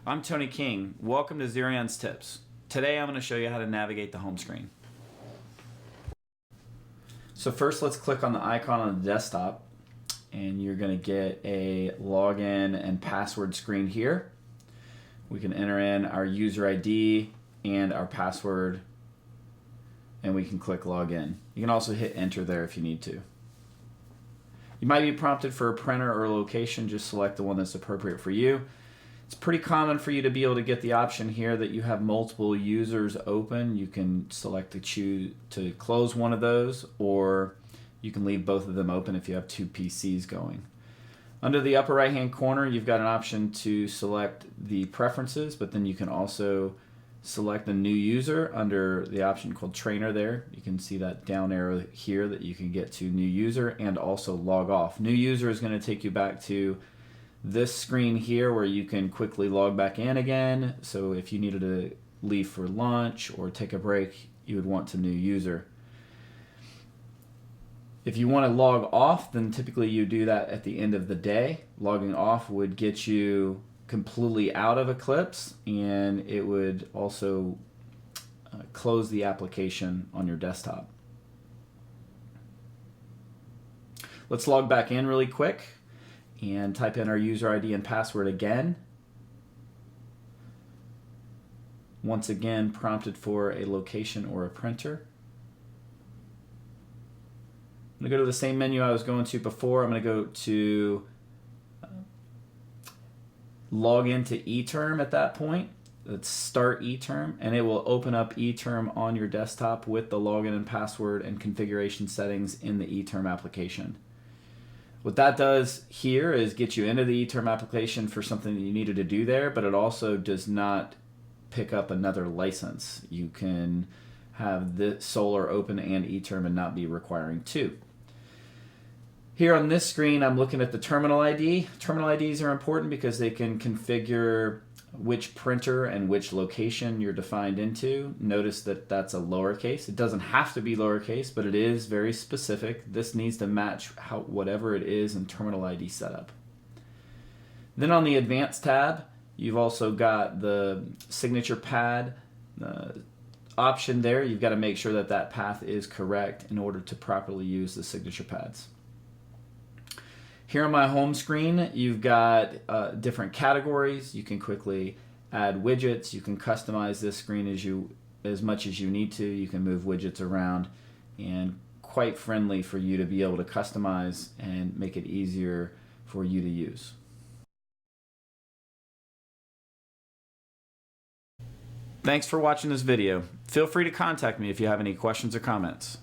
I'm Tony King. Welcome to Zerion's Tips. Today I'm going to show you how to navigate the home screen. So first let's click on the icon on the desktop and you're going to get a login and password screen here. We can enter in our user ID and our password and we can click login. You can also hit enter there if you need to. You might be prompted for a printer or location. Just select the one that's appropriate for you. It's pretty common for you to be able to get the option here that you have multiple users open. You can select to choose to close one of those, or you can leave both of them open if you have two PCs going. Under the upper right hand corner you've got an option to select the preferences, but then you can also select a new user under the option called trainer there. You can see that down arrow here that you can get to new user and also log off. New user is going to take you back to this screen here where you can quickly log back in again. So if you needed to leave for lunch or take a break, you would want to new user. If you want to log off, then typically you do that at the end of the day. Logging off would get you completely out of Eclipse, and it would also close the application on your desktop. Let's log back in really quick and type in our user ID and password again. Once again, prompted for a location or a printer. I'm going to go to the same menu I was going to before. I'm going to go to log into eTerm at that point. Let's start eTerm, and it will open up eTerm on your desktop with the login and password and configuration settings in the eTerm application. What that does here is get you into the eTerm application for something that you needed to do there, but it also does not pick up another license. You can have the Solar open and eTerm and not be requiring two. Here on this screen, I'm looking at the terminal ID. Terminal IDs are important because they can configure which printer and which location you're defined into. Notice that that's a lowercase. It doesn't have to be lowercase, but it is very specific. This needs to match whatever it is in terminal ID setup. Then on the Advanced tab, you've also got the signature pad option there. You've got to make sure that that path is correct in order to properly use the signature pads. Here on my home screen, you've got different categories. You can quickly add widgets. You can customize this screen as much as you need to. You can move widgets around, and quite friendly for you to be able to customize and make it easier for you to use. Thanks for watching this video. Feel free to contact me if you have any questions or comments.